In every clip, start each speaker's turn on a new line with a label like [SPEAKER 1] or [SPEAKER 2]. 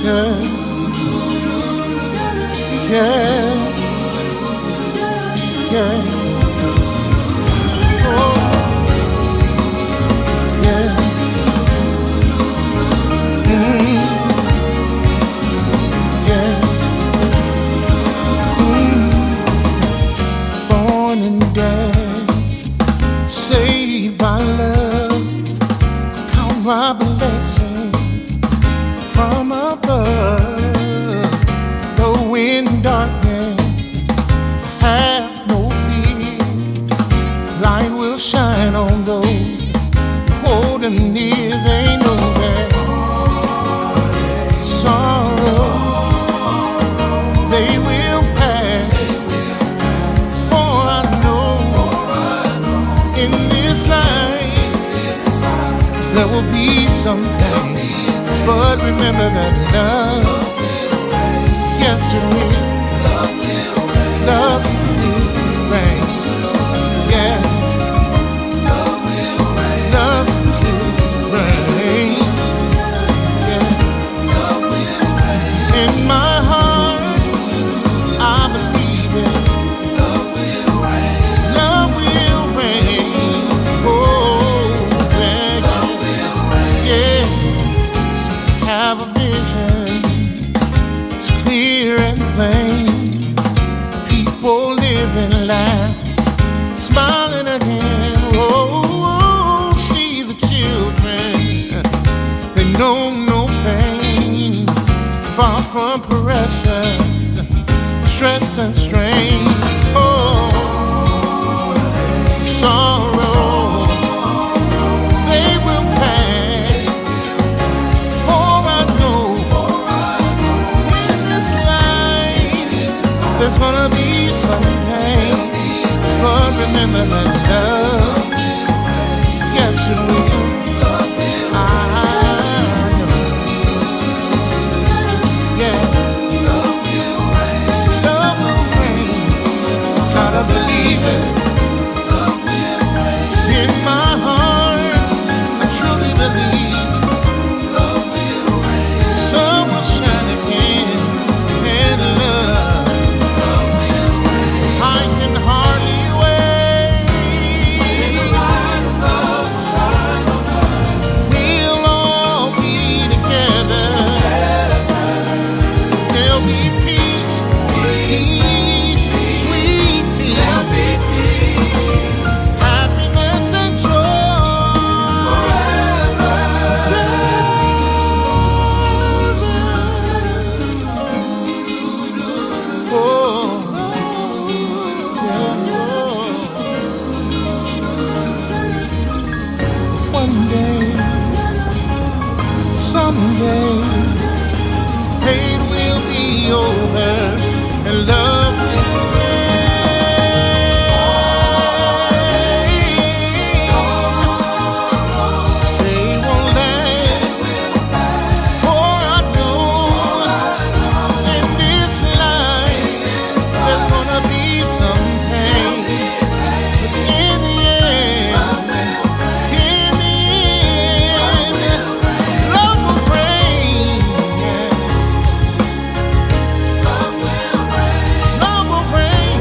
[SPEAKER 1] Yeah, yeah, yeah. Oh, yeah. Yeah. Born and dead, saved by love. Count my blessings from above. Though in darkness, have no fear. Light will shine on those holding near. They know that sorrow they will pass. For I know in this life there will be something. But remember that love, yes it will. Love will reign. Yeah, love will reign. Yeah, in my heart I believe it. Love will reign. Love will reign. Oh, yeah, yeah. Have a vision. It's clear and plain. People live and laugh, smiling again. Oh, see the children. They know no pain. Far from pressure, stress and strain. Oh, sorrow, they will pass. For I know in this life there's gonna be some pain. But remember that love, yes it will. I know, yeah. Love will reign. Gotta believe it. In my heart, I truly believe. Sun will shine again, and love, I can hardly wait. In the light of love shine on us, we'll all be together. There'll be peace, peace, sweet peace. There'll be peace, happiness and joy forever. Oh, yeah. One day, someday, pain will be over and love will reign. They won't last, for I know in this life there's gonna be some pain. But in the end, love will reign. Yeah. Love will reign.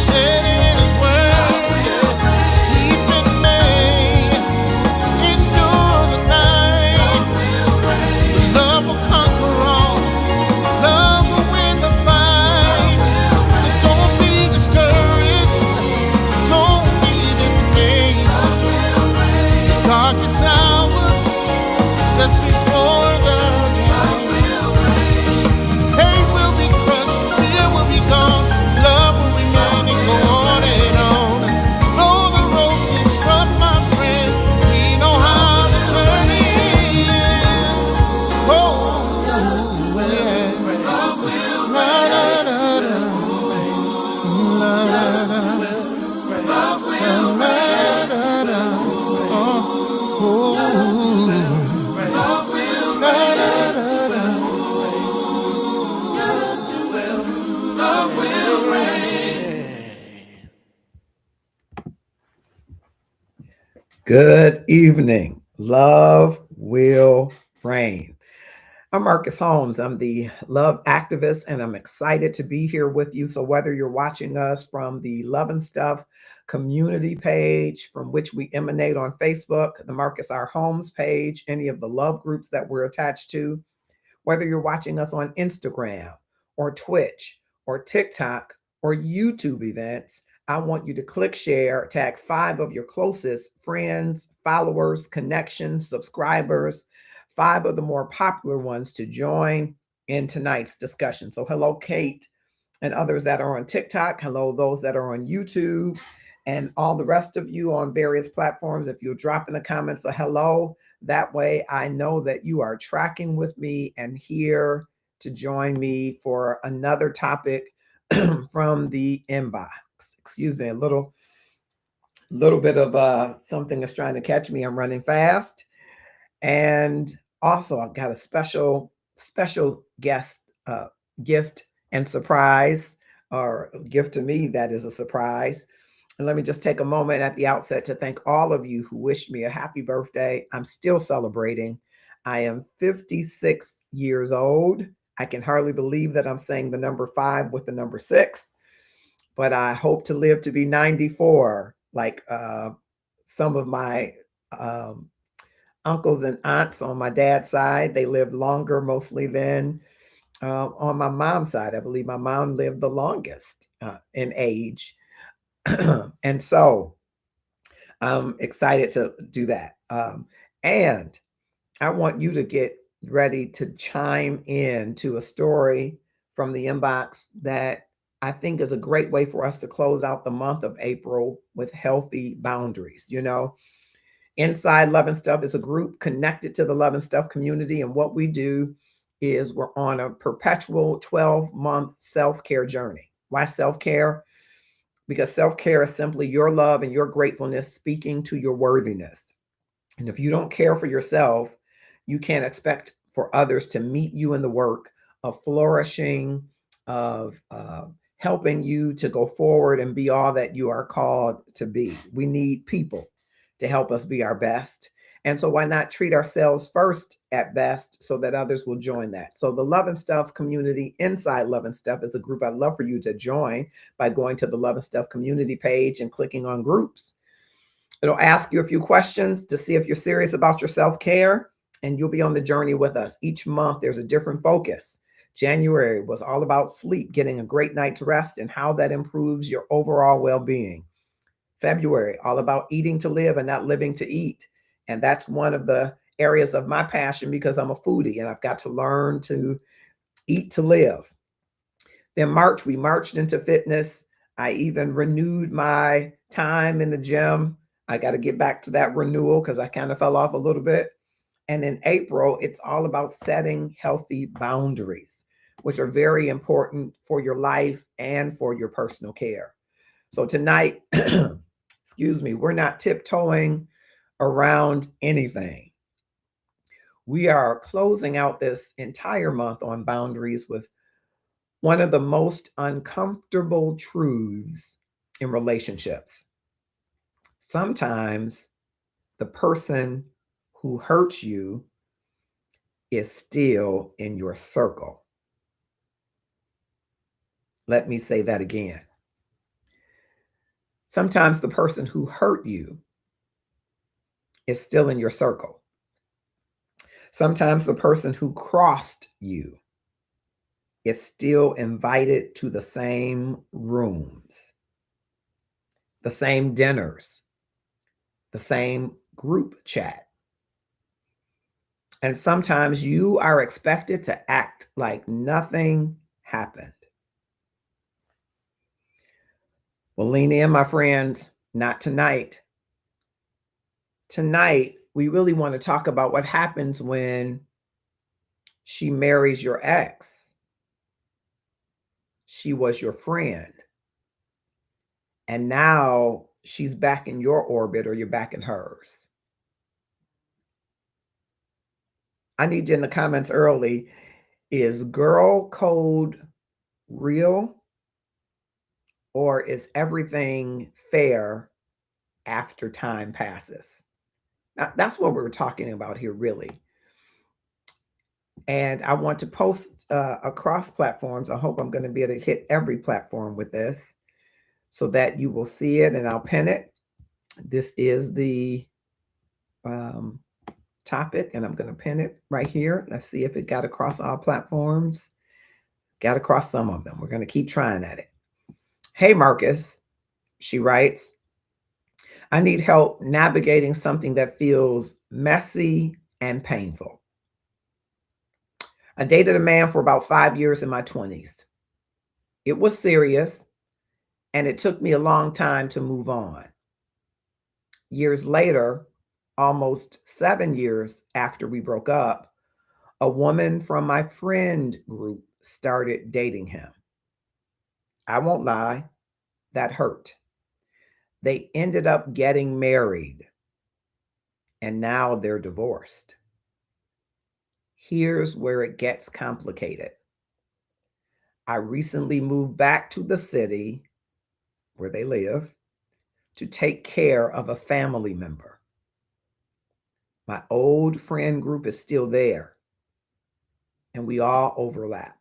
[SPEAKER 1] Said it in His word. Weeping may endure the night. Love will conquer all. Love will win the fight. So don't be discouraged. Don't be dismayed. The darkest hour is just before the light. Hate will be crushed, fear will be gone, love will remain and go on and on. Though the road seems rough, my friend, we know how the journey ends. Oh, yeah. La-da-da-da. La-da-da. La-da-da. Oh, la-da-da-da. Love will reign.
[SPEAKER 2] Good evening. Love will reign. I'm Marcus Holmes. I'm the love activist, and I'm excited to be here with you. So, whether you're watching us from the Love and Stuff community page, from which we emanate on Facebook, the Marcus R. Holmes page, any of the love groups that we're attached to, whether you're watching us on Instagram or Twitch or TikTok or YouTube events, I want you to click share, tag 5 of your closest friends, followers, connections, subscribers, 5 of the more popular ones to join in tonight's discussion. So, hello, Kate, and others that are on TikTok. Hello, those that are on YouTube, and all the rest of you on various platforms. If you'll drop in the comments a hello, that way I know that you are tracking with me and here to join me for another topic from the inbox. Excuse me, a little bit of something that's trying to catch me. I'm running fast. And also I've got a special guest gift and surprise, or gift to me that is a surprise. And let me just take a moment at the outset to thank all of you who wished me a happy birthday. I'm still celebrating. I am 56 years old. I can hardly believe that I'm saying the number 5 with the number 6, but I hope to live to be 94, like some of my um, uncles and aunts on my dad's side. They lived longer mostly than on my mom's side. I believe my mom lived the longest in age. And so I'm excited to do that. And I want you to get ready to chime in to a story from the inbox that I think is a great way for us to close out the month of April with healthy boundaries. Inside Love and Stuff is a group connected to the Love and Stuff community. And what we do is we're on a perpetual 12-month self care journey. Why self care? Because self care is simply your love and your gratefulness speaking to your worthiness. And if you don't care for yourself, you can't expect for others to meet you in the work of flourishing, of helping you to go forward and be all that you are called to be. We need people to help us be our best. And so, why not treat ourselves first at best so that others will join that? So, the Love and Stuff community inside Love and Stuff is a group I'd love for you to join by going to the Love and Stuff community page and clicking on groups. It'll ask you a few questions to see if you're serious about your self care, and you'll be on the journey with us. Each month, there's a different focus. January was all about sleep, getting a great night's rest, and how that improves your overall well being. February, all about eating to live and not living to eat. And that's one of the areas of my passion because I'm a foodie and I've got to learn to eat to live. Then March, we marched into fitness. I even renewed my time in the gym. I got to get back to that renewal because I kind of fell off a little bit. And in April, it's all about setting healthy boundaries, which are very important for your life and for your personal care. So tonight, excuse me, we're not tiptoeing around anything. We are closing out this entire month on boundaries with one of the most uncomfortable truths in relationships. Sometimes the person who hurts you is still in your circle. Let me say that again. Sometimes the person who hurt you is still in your circle. Sometimes the person who crossed you is still invited to the same rooms, the same dinners, the same group chat. And sometimes you are expected to act like nothing happened. Well, lean in, my friends, not tonight. Tonight, we really want to talk about what happens when she marries your ex. She was your friend. And now she's back in your orbit or you're back in hers. I need you in the comments early. Is girl code real or is everything fair after time passes? Now, that's what we're talking about here, really. And I want to post across platforms. I hope I'm going to be able to hit every platform with this so that you will see it, and I'll pin it. This is the um, topic, and I'm going to pin it right here. Let's see if it got across all platforms. Got across some of them. We're going to keep trying at it. Hey, Marcus, she writes, I need help navigating something that feels messy and painful. I dated a man for about 5 years in my 20s. It was serious, and it took me a long time to move on. Years later, almost 7 years after we broke up, a woman from my friend group started dating him. I won't lie, that hurt. They ended up getting married, and now they're divorced. Here's where it gets complicated. I recently moved back to the city where they live to take care of a family member. My old friend group is still there, and we all overlap.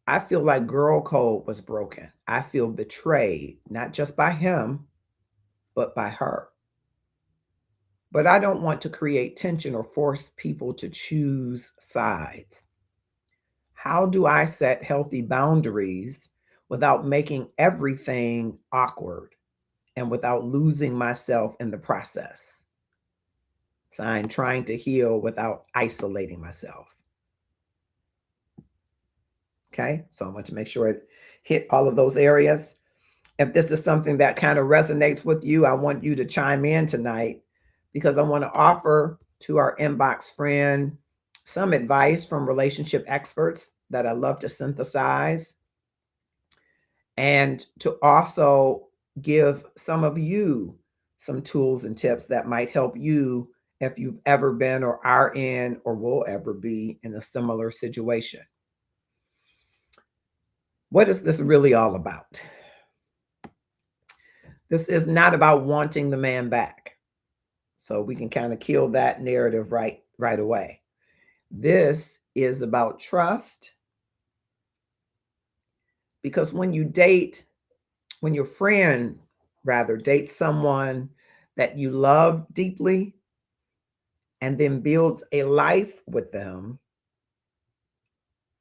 [SPEAKER 2] I feel like girl code was broken. I feel betrayed, not just by him, but by her. But I don't want to create tension or force people to choose sides. How do I set healthy boundaries without making everything awkward and without losing myself in the process? So I'm trying to heal without isolating myself. Okay, so I want to make sure it hit all of those areas. If this is something that kind of resonates with you, I want you to chime in tonight because I want to offer to our inbox friend some advice from relationship experts that I love to synthesize, and to also give some of you some tools and tips that might help you if you've ever been or are in or will ever be in a similar situation. What is this really all about? This is not about wanting the man back. So we can kind of kill that narrative right away. This is about trust, because when your friend rather dates someone that you love deeply and then builds a life with them,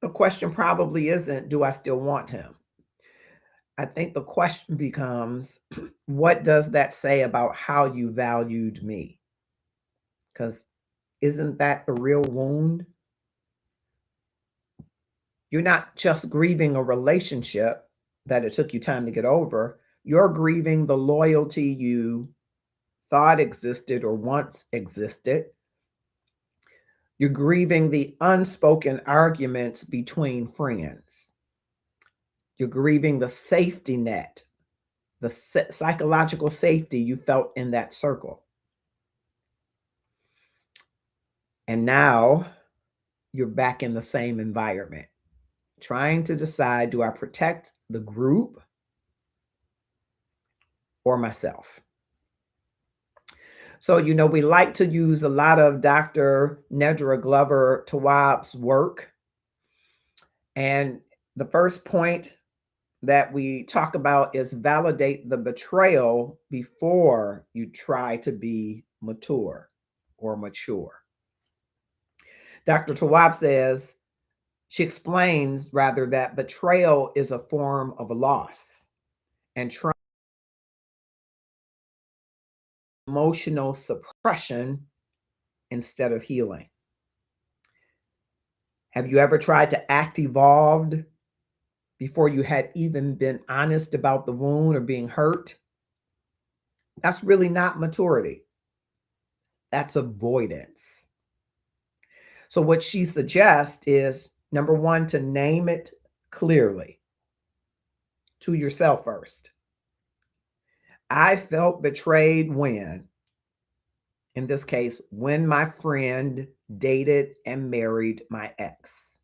[SPEAKER 2] the question probably isn't, do I still want him? I think the question becomes, what does that say about how you valued me? Because isn't that the real wound? You're not just grieving a relationship that it took you time to get over. You're grieving the loyalty you thought existed or once existed. You're grieving the unspoken arguments between friends. You're grieving the safety net, the psychological safety you felt in that circle. And now you're back in the same environment, trying to decide, do I protect the group or myself? So, we like to use a lot of Dr. Nedra Glover Tawwab's work. And the first point that we talk about is validate the betrayal before you try to be mature or mature. Dr. Tawwab says, she explains rather that betrayal is a form of a loss and emotional suppression instead of healing. Have you ever tried to act evolved before you had even been honest about the wound or being hurt? That's really not maturity. That's avoidance. So what she suggests is, number one, to name it clearly to yourself first. I felt betrayed when, in this case, when my friend dated and married my ex.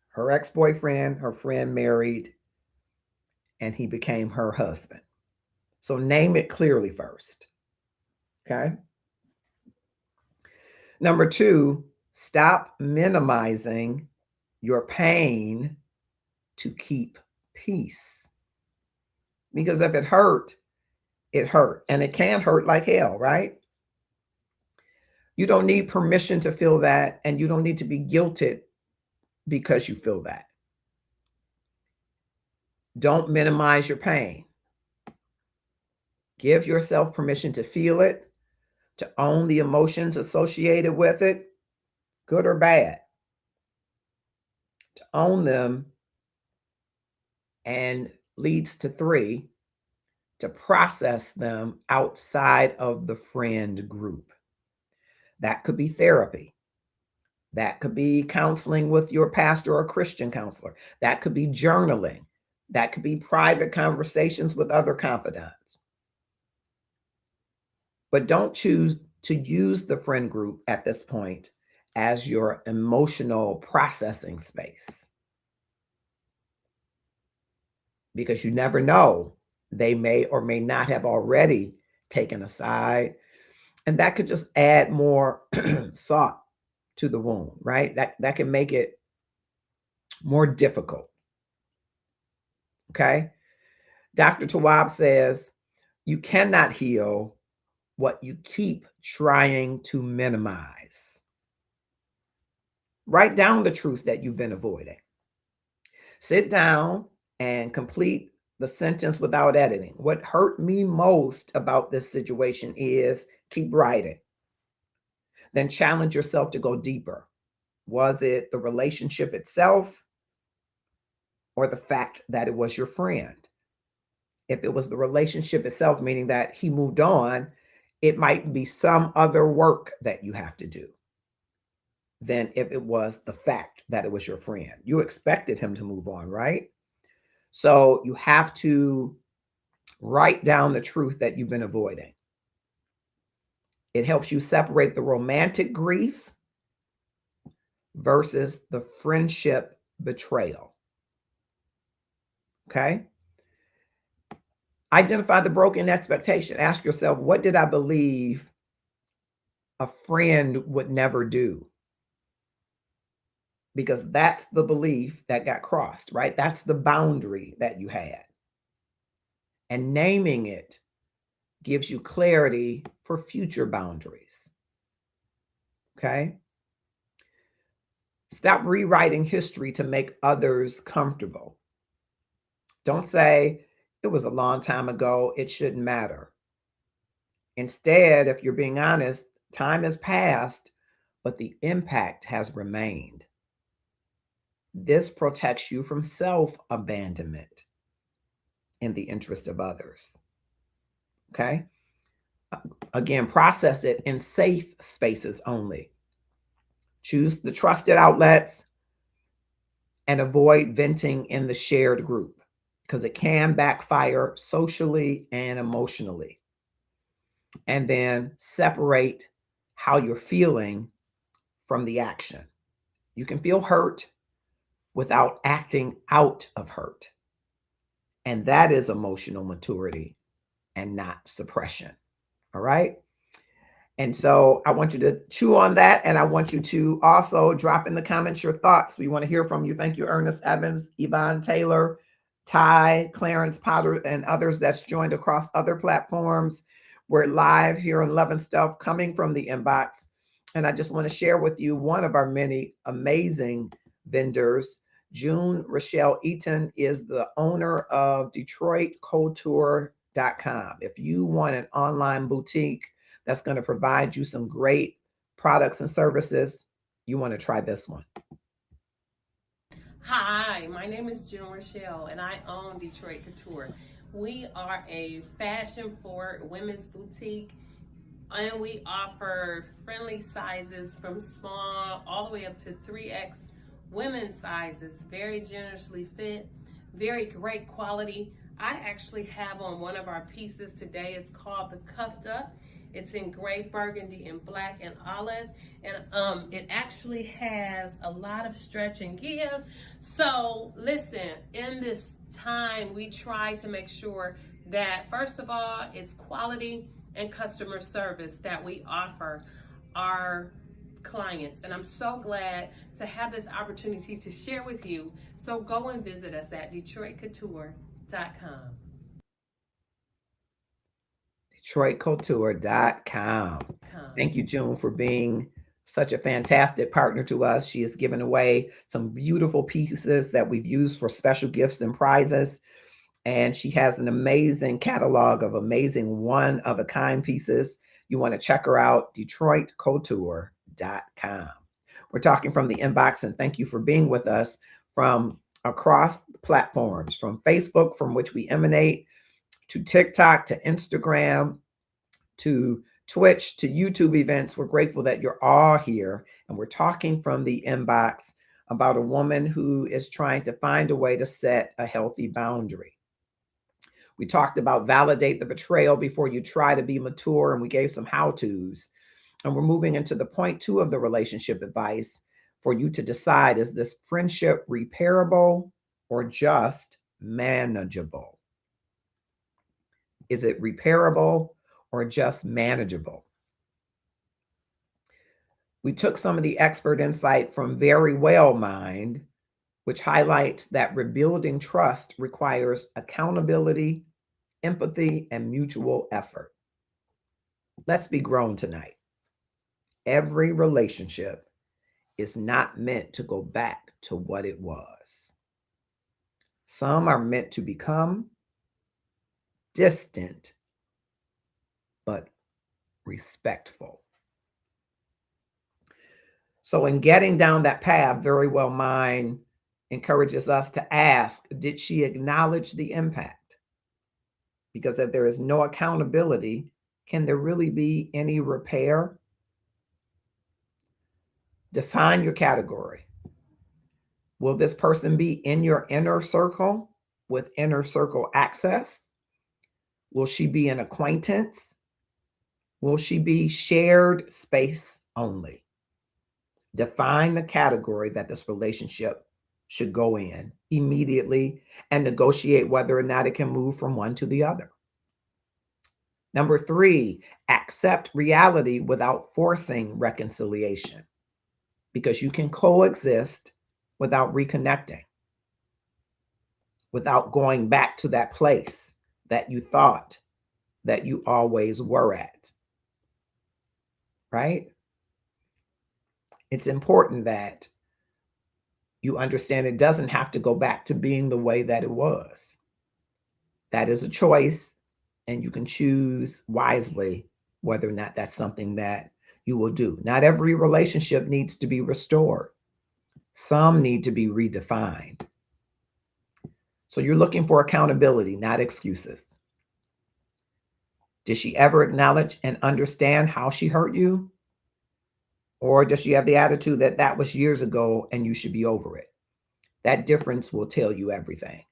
[SPEAKER 2] Her ex-boyfriend, her friend married, and he became her husband. So name it clearly first. Okay. Number two, stop minimizing your pain to keep peace. Because if it hurt, it hurt. And it can hurt like hell, right? You don't need permission to feel that, and you don't need to be guilted because you feel that. Don't minimize your pain. Give yourself permission to feel it, to own the emotions associated with it, good or bad, to own them, and leads to three, to process them outside of the friend group. That could be therapy. That could be counseling with your pastor or Christian counselor. That could be journaling. That could be private conversations with other confidants. But don't choose to use the friend group at this point as your emotional processing space, because you never know, they may or may not have already taken a side, and that could just add more salt to the wound, right? That can make it more difficult. Okay. Dr. Tawab says you cannot heal what you keep trying to minimize. Write down the truth that you've been avoiding. Sit down and complete the sentence without editing. What hurt me most about this situation is, keep writing. Then challenge yourself to go deeper. Was it the relationship itself or the fact that it was your friend? If it was the relationship itself, meaning that he moved on, it might be some other work that you have to do than if it was the fact that it was your friend. You expected him to move on, right? So you have to write down the truth that you've been avoiding. It helps you separate the romantic grief versus the friendship betrayal. Okay? Identify the broken expectation. Ask yourself, what did I believe a friend would never do? Because that's the belief that got crossed, right? That's the boundary that you had. And naming it gives you clarity for future boundaries. Okay? Stop rewriting history to make others comfortable. Don't say, it was a long time ago, it shouldn't matter. Instead, if you're being honest, time has passed, but the impact has remained. This protects you from self-abandonment in the interest of others. Okay? Again, process it in safe spaces only. Choose the trusted outlets and avoid venting in the shared group, because it can backfire socially and emotionally. And then separate how you're feeling from the action. You can feel hurt without acting out of hurt. And that is emotional maturity and not suppression. All right. And so I want you to chew on that. And I want you to also drop in the comments your thoughts. We want to hear from you. Thank you, Ernest Evans, Yvonne Taylor, Ty, Clarence Potter, and others that's joined across other platforms. We're live here on Love and Stuff, coming from the inbox. And I just want to share with you one of our many amazing vendors. June Rochelle Eaton is the owner of DetroitCouture.com. If you want an online boutique that's going to provide you some great products and services, you want to try this one.
[SPEAKER 3] Hi, my name is June Rochelle, and I own Detroit Couture. We are a fashion-forward women's boutique, and we offer friendly sizes from small all the way up to 3X women's sizes, very generously fit, very great quality. I actually have on one of our pieces today. It's called the Cuffed Up. It's in gray, burgundy, and black and olive, and it actually has a lot of stretch and give. So listen, in this time, we try to make sure that, first of all, it's quality and customer service that we offer our clients. And I'm so glad to have this opportunity to share with you. So go and visit us at DetroitCouture.com.
[SPEAKER 2] DetroitCouture.com. Thank you, June, for being such a fantastic partner to us. She has given away some beautiful pieces that we've used for special gifts and prizes. And she has an amazing catalog of amazing one-of-a-kind pieces. You want to check her out, DetroitCouture.com. We're talking from the inbox, and thank you for being with us from across platforms, from Facebook, from which we emanate, to TikTok, to Instagram, to Twitch, to YouTube events. We're grateful that you're all here, and we're talking from the inbox about a woman who is trying to find a way to set a healthy boundary. We talked about validate the betrayal before you try to be mature, and we gave some how-tos. And we're moving into the point 2 of the relationship advice for you to decide, is this friendship repairable or just manageable? Is it repairable or just manageable? We took some of the expert insight from Very Well Mind, which highlights that rebuilding trust requires accountability, empathy, and mutual effort. Let's be grown tonight. Every relationship is not meant to go back to what it was. Some are meant to become distant, but respectful. So in getting down that path, Very Well Mind encourages us to ask, did she acknowledge the impact? Because if there is no accountability, can there really be any repair? Define your category. Will this person be in your inner circle with inner circle access? Will she be an acquaintance? Will she be shared space only? Define the category that this relationship should go in immediately and negotiate whether or not it can move from one to the other. Number 3, accept reality without forcing reconciliation, because you can coexist without reconnecting, without going back to that place that you thought that you always were at, right? It's important that you understand it doesn't have to go back to being the way that it was. That is a choice, and you can choose wisely whether or not that's something that you will do. Not every relationship needs to be restored. Some need to be redefined. So you're looking for accountability, not excuses. Did she ever acknowledge and understand how she hurt you? Or does she have the attitude that that was years ago and you should be over it? That difference will tell you everything.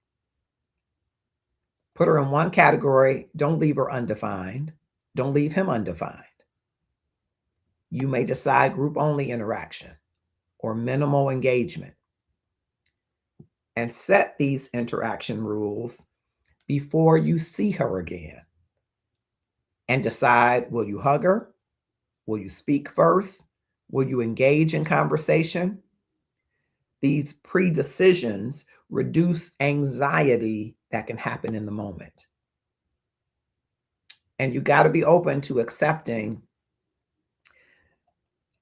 [SPEAKER 2] Put her in one category. Don't leave her undefined. Don't leave him undefined. You may decide group-only interaction or minimal engagement, and set these interaction rules before you see her again. And decide, will you hug her? Will you speak first? Will you engage in conversation? These pre-decisions reduce anxiety that can happen in the moment. And you got to be open to accepting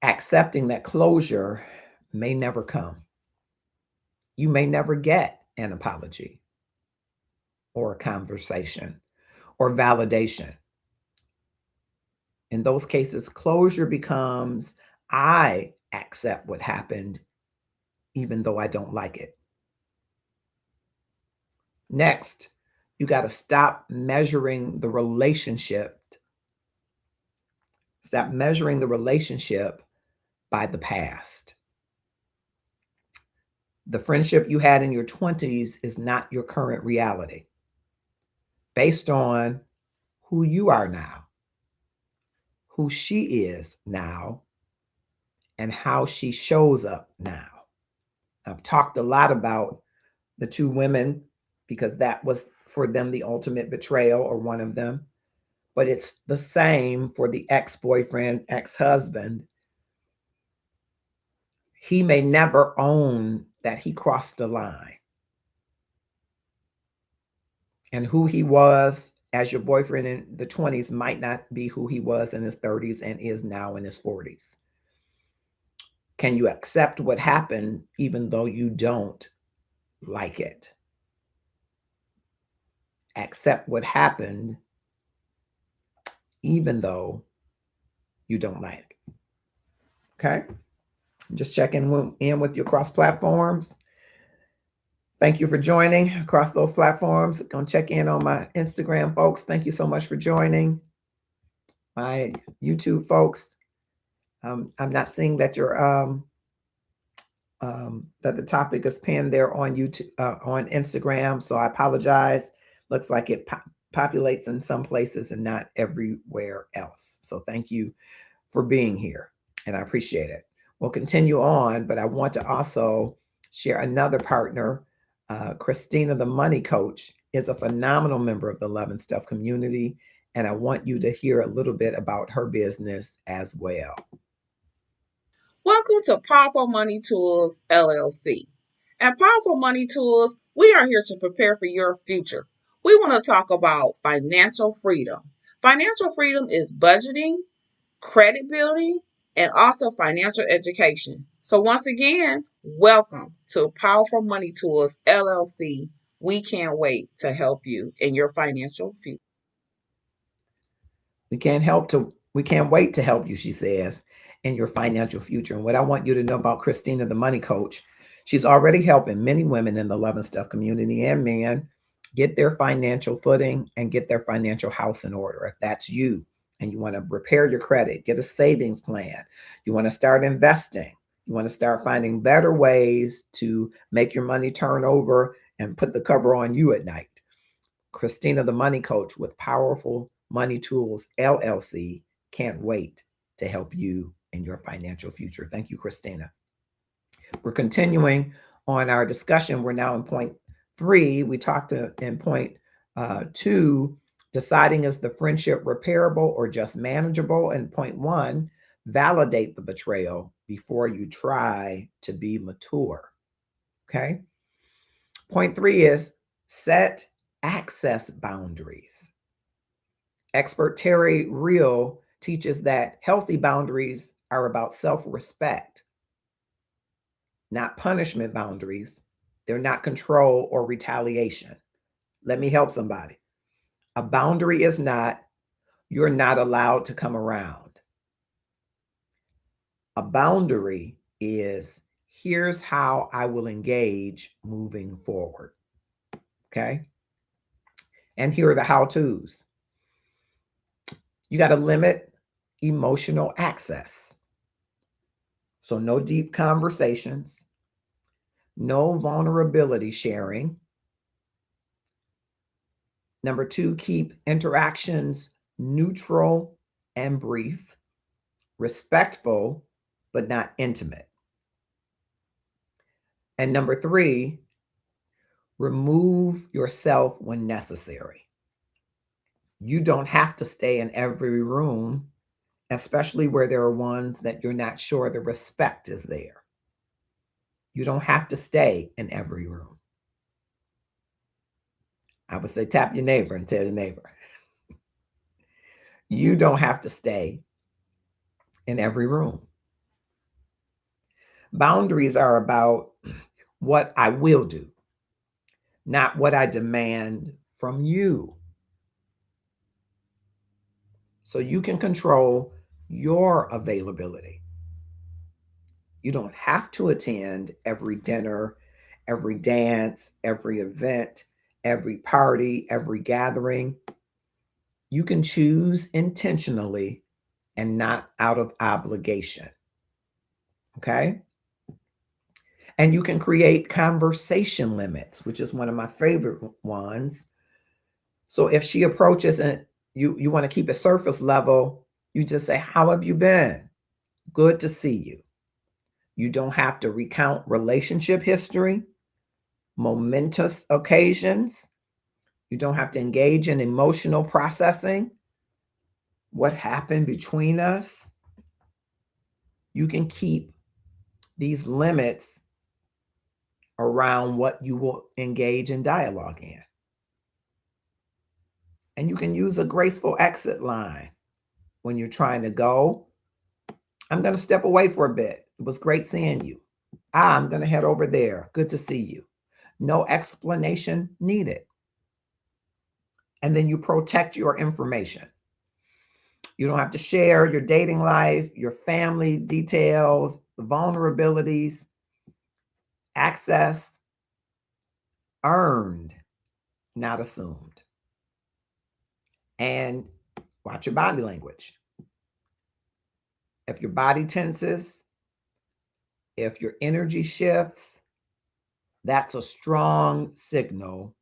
[SPEAKER 2] that closure may never come. You may never get an apology or a conversation or validation. In those cases, closure becomes, I accept what happened, even though I don't like it. Next, you got to stop measuring the relationship. Stop measuring the relationship by the past. The friendship you had in your 20s is not your current reality, based on who you are now, who she is now, and how she shows up now. I've talked a lot about the 2 women because that was for them the ultimate betrayal, or one of them. But it's the same for the ex-boyfriend, ex-husband. He may never own that he crossed the line. And who he was as your boyfriend in the 20s might not be who he was in his 30s and is now in his 40s. Can you accept what happened even though you don't like it? Accept what happened even though you don't like it. Okay? Just checking in with your cross platforms. Thank you for joining across those platforms. Gonna check in on my Instagram folks. Thank you so much for joining. My YouTube folks. I'm not seeing that that the topic is pinned there on YouTube, on Instagram. So I apologize. Looks like it populates in some places and not everywhere else. So thank you for being here, and I appreciate it. We'll continue on, but I want to also share another partner. Christina, the money coach, is a phenomenal member of the Love and Stuff community, and I want you to hear a little bit about her business as well.
[SPEAKER 4] Welcome to Powerful Money Tools LLC. At Powerful Money Tools, we are here to prepare for your future. We want to talk about financial freedom. Financial freedom is budgeting, credit building, and also financial education. So, once again, welcome to Powerful Money Tools LLC. We can't wait to help you in your financial future.
[SPEAKER 2] We can't wait to help you, she says, in your financial future. And what I want you to know about Christina, the money coach, she's already helping many women in the Love and Stuff community and men get their financial footing and get their financial house in order. If that's you and you want to repair your credit, get a savings plan, you want to start investing, you want to start finding better ways to make your money turn over and put the cover on you at night. Christina, the money coach with Powerful Money Tools LLC, can't wait to help you in your financial future. Thank you, Christina. We're continuing on our discussion. We're now in point 3. We talked in point 2, deciding is the friendship repairable or just manageable? And point 1, validate the betrayal before you try to be mature. Okay. Point 3 is set access boundaries. Expert Terry Real teaches that healthy boundaries are about self-respect, not punishment boundaries. They're not control or retaliation. Let me help somebody. A boundary is not, you're not allowed to come around. A boundary is, here's how I will engage moving forward. Okay? And here are the how-tos. You got to limit emotional access. So no deep conversations, no vulnerability sharing. Number 2, keep interactions neutral and brief, respectful, but not intimate. And number 3, remove yourself when necessary. You don't have to stay in every room, especially where there are ones that you're not sure the respect is there. You don't have to stay in every room. I would say tap your neighbor and tell your neighbor. You don't have to stay in every room. Boundaries are about what I will do, not what I demand from you. So you can control your availability. You don't have to attend every dinner, every dance, every event, every party, every gathering. You can choose intentionally and not out of obligation. Okay? And you can create conversation limits, which is one of my favorite ones. So if she approaches and you want to keep it surface level, you just say, how have you been? Good to see you. You don't have to recount relationship history, momentous occasions. You don't have to engage in emotional processing. What happened between us? You can keep these limits around what you will engage in dialogue in. And you can use a graceful exit line when you're trying to go. I'm going to step away for a bit. It was great seeing you. I'm going to head over there. Good to see you. No explanation needed. And then you protect your information. You don't have to share your dating life, your family details, the vulnerabilities, access earned, not assumed. And watch your body language. If your body tenses, if your energy shifts, that's a strong signal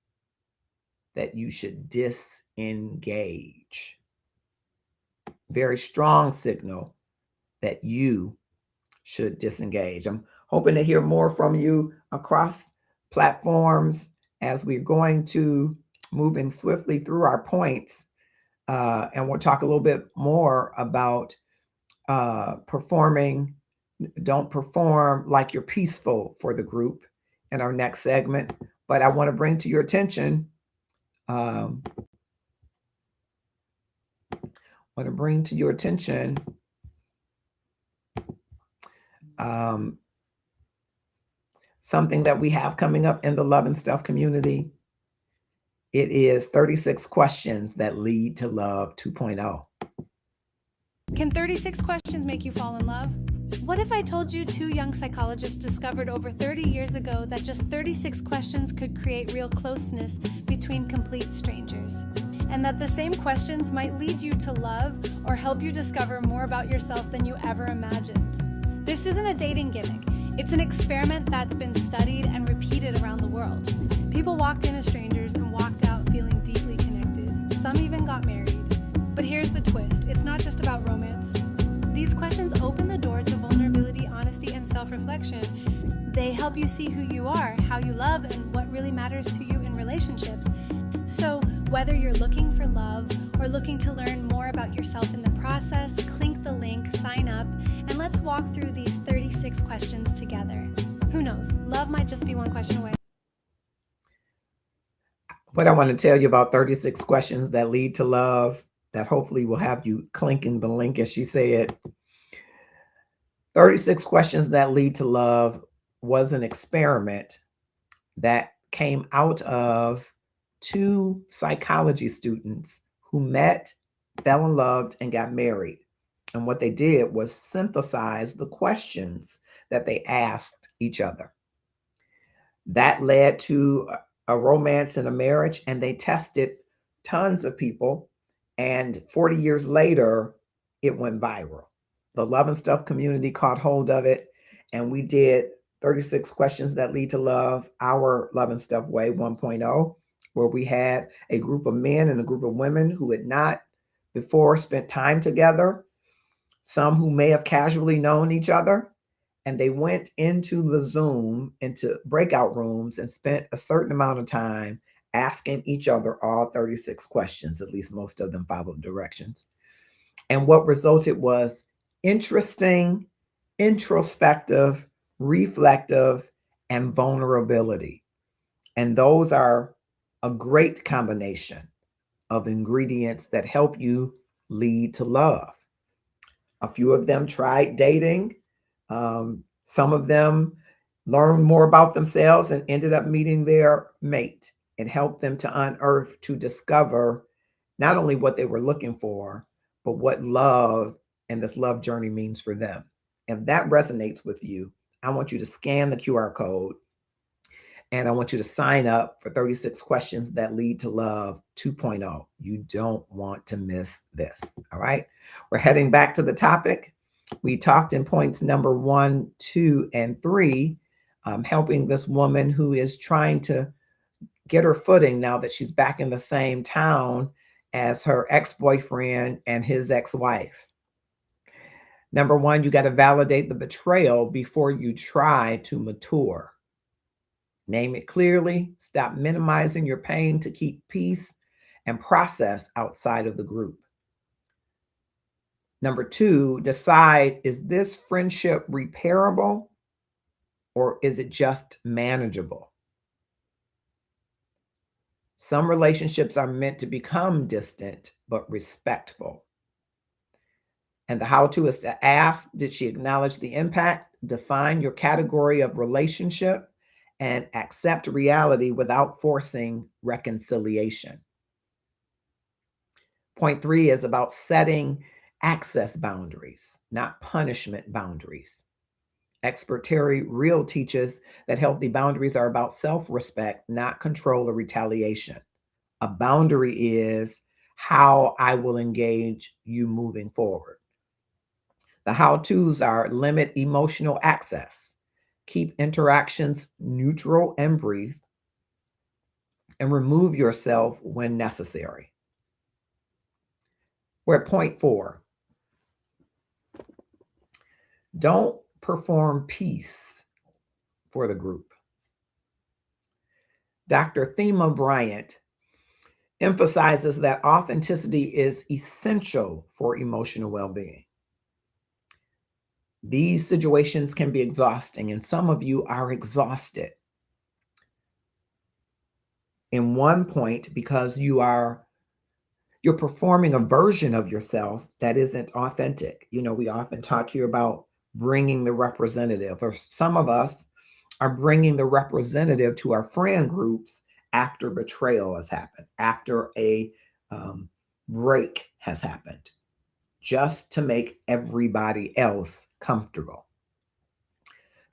[SPEAKER 2] that you should disengage. Very strong signal that you should disengage. I'm hoping to hear more from you across platforms as we're going to moving swiftly through our points. And we'll talk a little bit more about performing. Don't perform like you're peaceful for the group in our next segment. But I want to bring to your attention something that we have coming up in the Love and Stuff community. It is 36 questions that lead to love 2.0.
[SPEAKER 5] Can 36 questions make you fall in love? What if I told you two young psychologists discovered over 30 years ago that just 36 questions could create real closeness between complete strangers? And that the same questions might lead you to love or help you discover more about yourself than you ever imagined. This isn't a dating gimmick. It's an experiment that's been studied and repeated around the world. People walked in as strangers and walked out feeling deeply connected. Some even got married. But here's the twist. It's not just about romance. These questions open the door to vulnerability, honesty, and self-reflection. They help you see who you are, how you love, and what really matters to you in relationships. So whether you're looking for love or looking to learn more about yourself in the process, click the link, sign up, and let's walk through these 36 questions together. Who knows? Love might just be one question away.
[SPEAKER 2] What I want to tell you about 36 questions that lead to love, that hopefully will have you clinking the link, as she said. 36 questions that lead to love was an experiment that came out of two psychology students who met, fell in love, and got married. And what they did was synthesize the questions that they asked each other. That led to a romance and a marriage, and they tested tons of people. And 40 years later, it went viral. The Love and Stuff community caught hold of it, and we did 36 questions that lead to love, our Love and Stuff way 1.0, where we had a group of men and a group of women who had not before spent time together, some who may have casually known each other, and they went into the Zoom, into breakout rooms, and spent a certain amount of time asking each other all 36 questions. At least most of them followed directions. And what resulted was interesting, introspective, reflective, and vulnerability. And those are a great combination of ingredients that help you lead to love. A few of them tried dating. Some of them learned more about themselves and ended up meeting their mate. It helped them to unearth, to discover not only what they were looking for, but what love and this love journey means for them. If that resonates with you, I want you to scan the QR code, and I want you to sign up for 36 questions that lead to love 2.0. You don't want to miss this. All right. We're heading back to the topic. We talked in points number 1, 2, and 3, helping this woman who is trying to get her footing now that she's back in the same town as her ex-boyfriend and his ex-wife. Number 1, you got to validate the betrayal before you try to mature. Name it clearly. Stop minimizing your pain to keep peace, and process outside of the group. Number 2, decide, is this friendship repairable or is it just manageable? Some relationships are meant to become distant but respectful. And the how-to is to ask, did she acknowledge the impact? Define your category of relationship and accept reality without forcing reconciliation. Point 3 is about setting access boundaries, not punishment boundaries. Expert Terry Real teaches that healthy boundaries are about self-respect, not control or retaliation. A boundary is how I will engage you moving forward. The how-tos are limit emotional access, keep interactions neutral and brief, and remove yourself when necessary. We're at point 4. Don't perform peace for the group. Dr. Thema Bryant emphasizes that authenticity is essential for emotional well-being. These situations can be exhausting, and some of you are exhausted in one point because you're performing a version of yourself that isn't authentic. You know, we often talk here about bringing the representative, or some of us are bringing the representative to our friend groups after betrayal has happened, after a break has happened, just to make everybody else comfortable.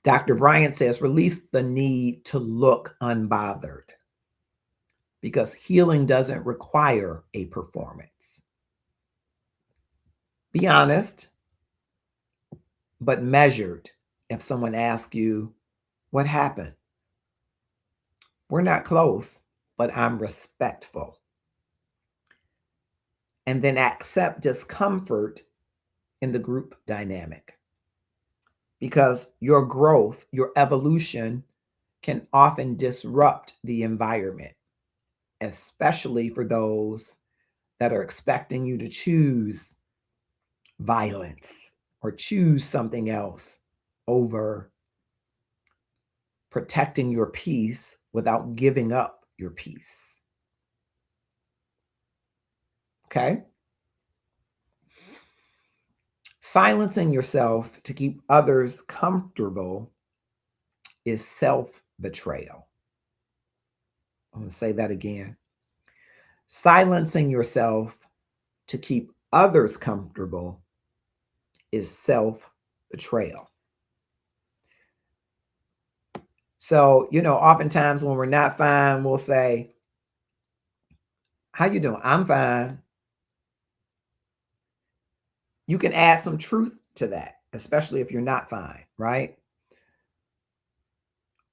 [SPEAKER 2] Dr. Bryant says, release the need to look unbothered, because healing doesn't require a performance. Be honest, but measured. If someone asks you, what happened? We're not close, but I'm respectful. And then accept discomfort in the group dynamic, because your growth, your evolution can often disrupt the environment, especially for those that are expecting you to choose violence or choose something else over protecting your peace without giving up your peace. Okay? Silencing yourself to keep others comfortable is self-betrayal. I'm going to say that again. Silencing yourself to keep others comfortable is self-betrayal. So, you know, oftentimes when we're not fine, we'll say, how you doing? I'm fine. You can add some truth to that, especially if you're not fine, right?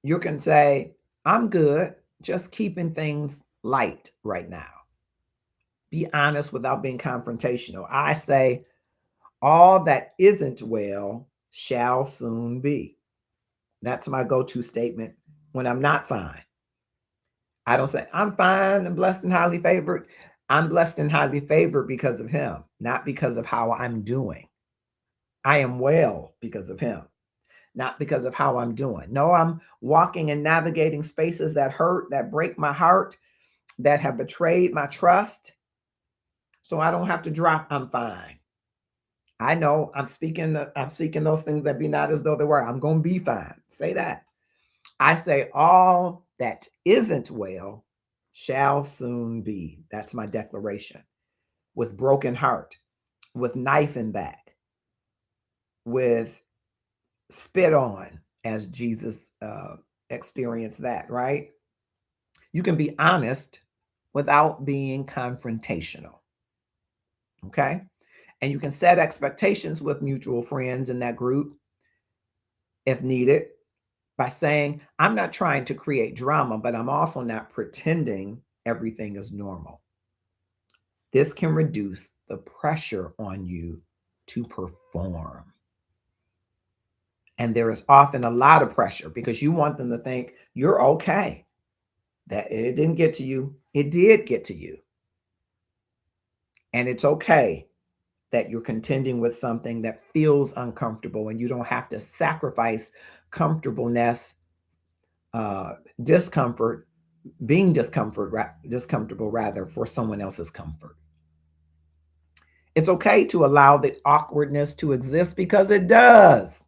[SPEAKER 2] You can say, I'm good, just keeping things light right now. Be honest without being confrontational. I say, all that isn't well shall soon be. That's my go-to statement when I'm not fine. I don't say, I'm fine and blessed and highly favored. I'm blessed and highly favored because of him, not because of how I'm doing. I am well because of him, not because of how I'm doing. No, I'm walking and navigating spaces that hurt, that break my heart, that have betrayed my trust. So I don't have to drop, I'm fine. I know I'm speaking those things that be not as though they were. I'm going to be fine. Say that. I say all that isn't well shall soon be. That's my declaration. With broken heart, with knife in back, with spit on, as Jesus experienced that, right? You can be honest without being confrontational. Okay? And you can set expectations with mutual friends in that group if needed by saying, I'm not trying to create drama, but I'm also not pretending everything is normal. This can reduce the pressure on you to perform. And there is often a lot of pressure because you want them to think you're okay, that it didn't get to you. It did get to you. And it's okay that you're contending with something that feels uncomfortable, and you don't have to sacrifice comfortableness, discomfort, being discomfortable rather, for someone else's comfort. It's okay to allow the awkwardness to exist, because it does.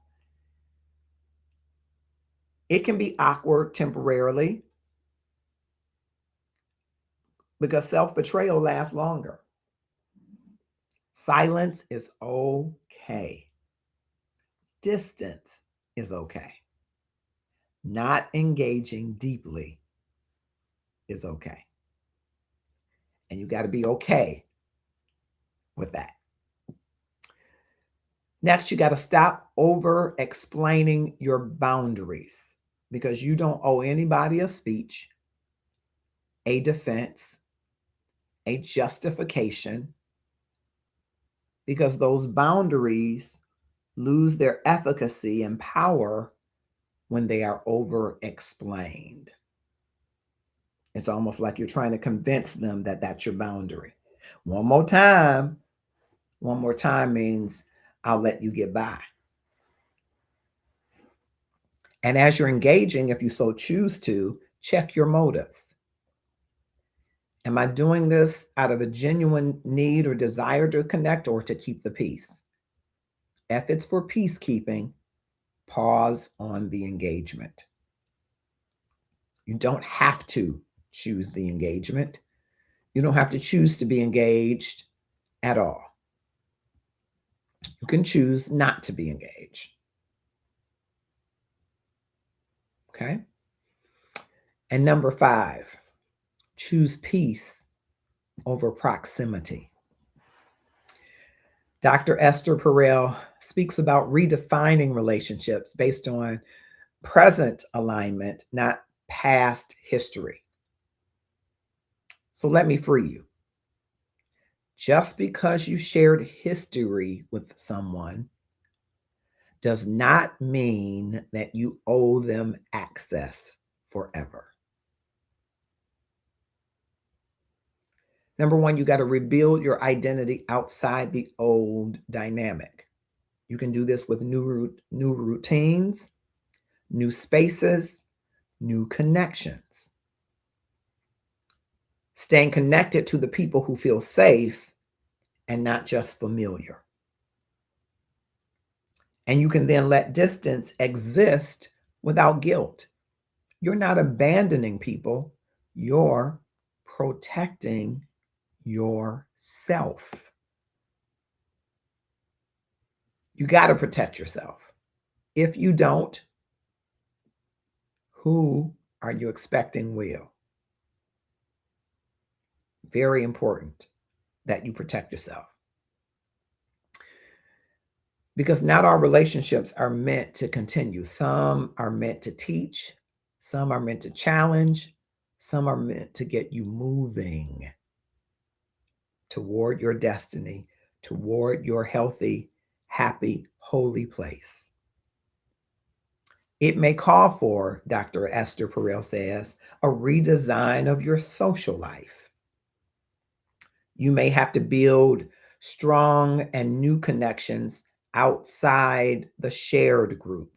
[SPEAKER 2] It can be awkward temporarily, because self-betrayal lasts longer. Silence is okay. Distance is okay. Not engaging deeply is okay. And you got to be okay with that. Next, you got to stop over explaining your boundaries, because you don't owe anybody a speech, a defense, a justification, because those boundaries lose their efficacy and power when they are over explained. It's almost like you're trying to convince them that that's your boundary. One more time means I'll let you get by. And as you're engaging, if you so choose to, check your motives. Am I doing this out of a genuine need or desire to connect, or to keep the peace? If it's for peacekeeping, pause on the engagement. You don't have to choose the engagement. You don't have to choose to be engaged at all. You can choose not to be engaged. Okay? And number 5, choose peace over proximity. Dr. Esther Perel speaks about redefining relationships based on present alignment, not past history. So let me free you. Just because you shared history with someone does not mean that you owe them access forever. Number 1, you got to rebuild your identity outside the old dynamic. You can do this with new routines, new spaces, new connections. Staying connected to the people who feel safe and not just familiar. And you can then let distance exist without guilt. You're not abandoning people, you're protecting yourself. You got to protect yourself. If you don't, who are you expecting will? Very important that you protect yourself. Because not all relationships are meant to continue. Some are meant to teach, some are meant to challenge, some are meant to get you moving toward your destiny, toward your healthy, happy, holy place. It may call for, Dr. Esther Perel says, a redesign of your social life. You may have to build strong and new connections outside the shared group,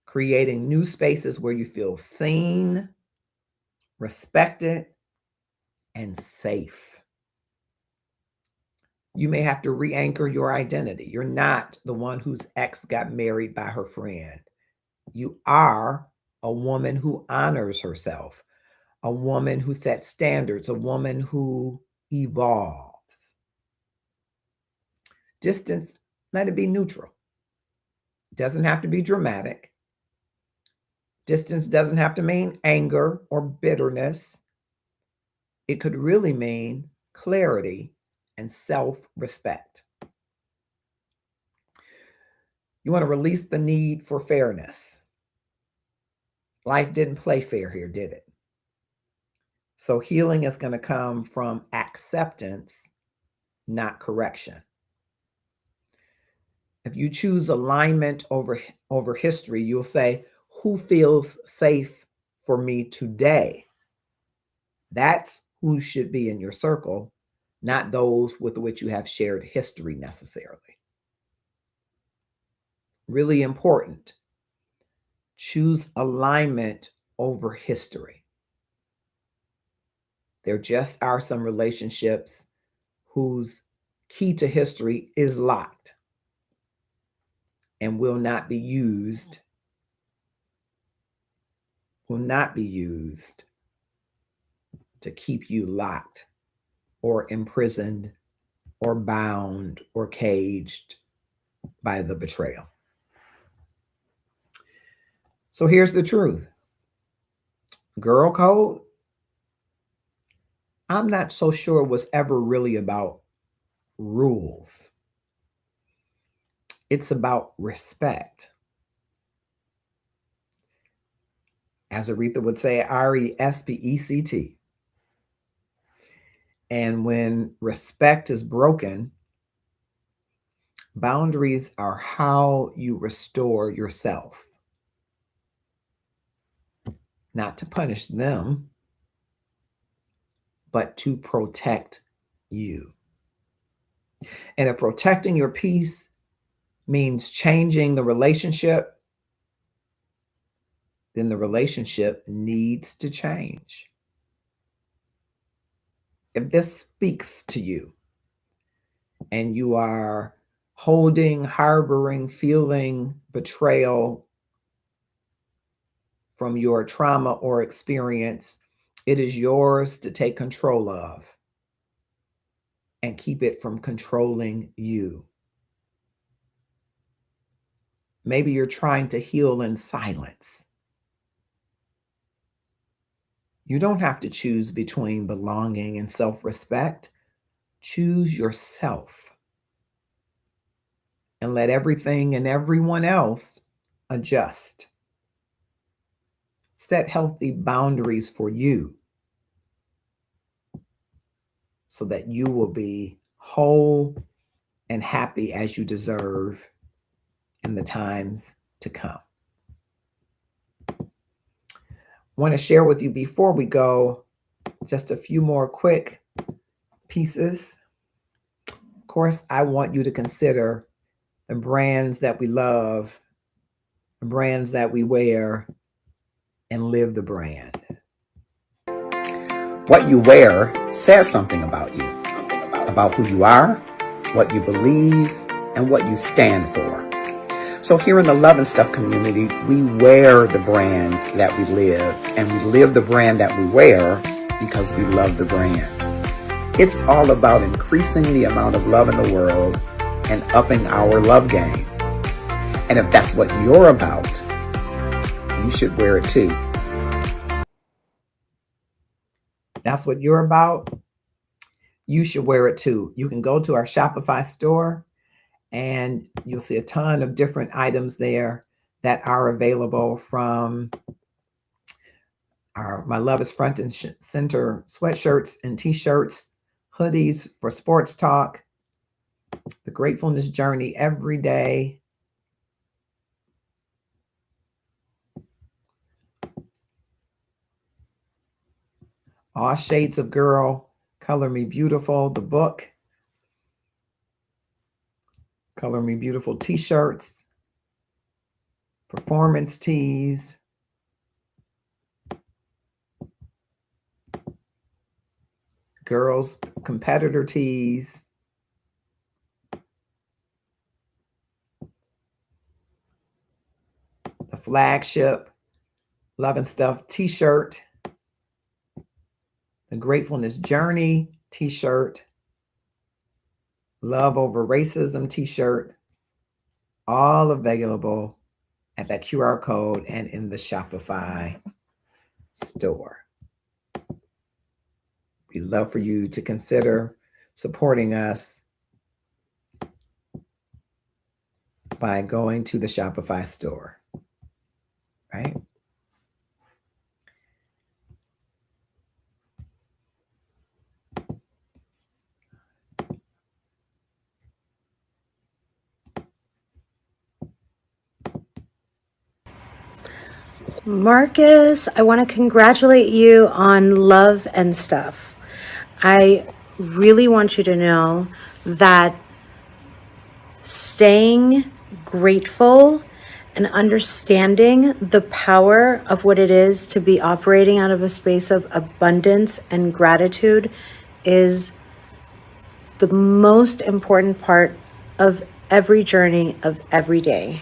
[SPEAKER 2] creating new spaces where you feel seen, respected, and safe. You may have to re-anchor your identity. You're not the one whose ex got married by her friend. You are a woman who honors herself, a woman who sets standards, a woman who evolves. Distance, let it be neutral. It doesn't have to be dramatic. Distance doesn't have to mean anger or bitterness. It could really mean clarity and self-respect. You want to release the need for fairness. Life didn't play fair here, did it? So healing is going to come from acceptance, not correction. If you choose alignment over history, you'll say, who feels safe for me today? That's who should be in your circle, not those with which you have shared history necessarily. Really important. Choose alignment over history. There just are some relationships whose key to history is locked and will not be used to keep you locked or imprisoned or bound or caged by the betrayal. So here's the truth. Girl code, I'm not so sure was ever really about rules. It's about respect. As Aretha would say, RESPECT. And when respect is broken, boundaries are how you restore yourself. Not to punish them, but to protect you. And if protecting your peace means changing the relationship, then the relationship needs to change. If this speaks to you and you are holding, harboring, feeling betrayal from your trauma or experience, it is yours to take control of and keep it from controlling you. Maybe you're trying to heal in silence. You don't have to choose between belonging and self-respect. Choose yourself and let everything and everyone else adjust. Set healthy boundaries for you so that you will be whole and happy as you deserve in the times to come. I want to share with you before we go just a few more quick pieces. Of course, I want you to consider the brands that we love, the brands that we wear, and live the brand. What you wear says something about you, about who you are, what you believe, and what you stand for. So here in the Love and Stuff community, we wear the brand that we live, and we live the brand that we wear because we love the brand. It's all about increasing the amount of love in the world and upping our love game. And if that's what you're about, you should wear it too. That's what you're about, you should wear it too. You can go to our Shopify store and you'll see a ton of different items there that are available, from our My Love is Front and Center sweatshirts and t-shirts, hoodies for sports talk, the gratefulness journey every day, All Shades of Girl, Color Me Beautiful, the book, Color Me Beautiful t-shirts, performance tees, girls competitor tees, the flagship Love and Stuff t-shirt, the Gratefulness Journey t-shirt, Love Over Racism t-shirt, all available at that QR code and in the Shopify store. We'd love for you to consider supporting us by going to the Shopify store, right?
[SPEAKER 6] Marcus, I want to congratulate you on Love and Stuff. I really want you to know that staying grateful and understanding the power of what it is to be operating out of a space of abundance and gratitude is the most important part of every journey of every day.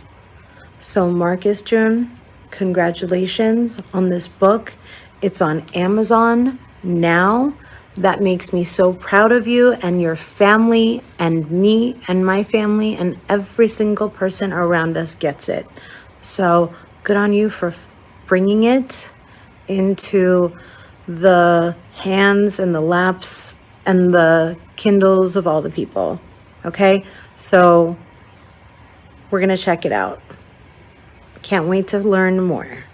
[SPEAKER 6] So, Marcus June, congratulations on this book. It's on Amazon now. That makes me so proud of you and your family and me and my family, and every single person around us gets it. So, good on you for bringing it into the hands and the laps and the Kindles of all the people. Okay? So, we're going to check it out. Can't wait to learn more.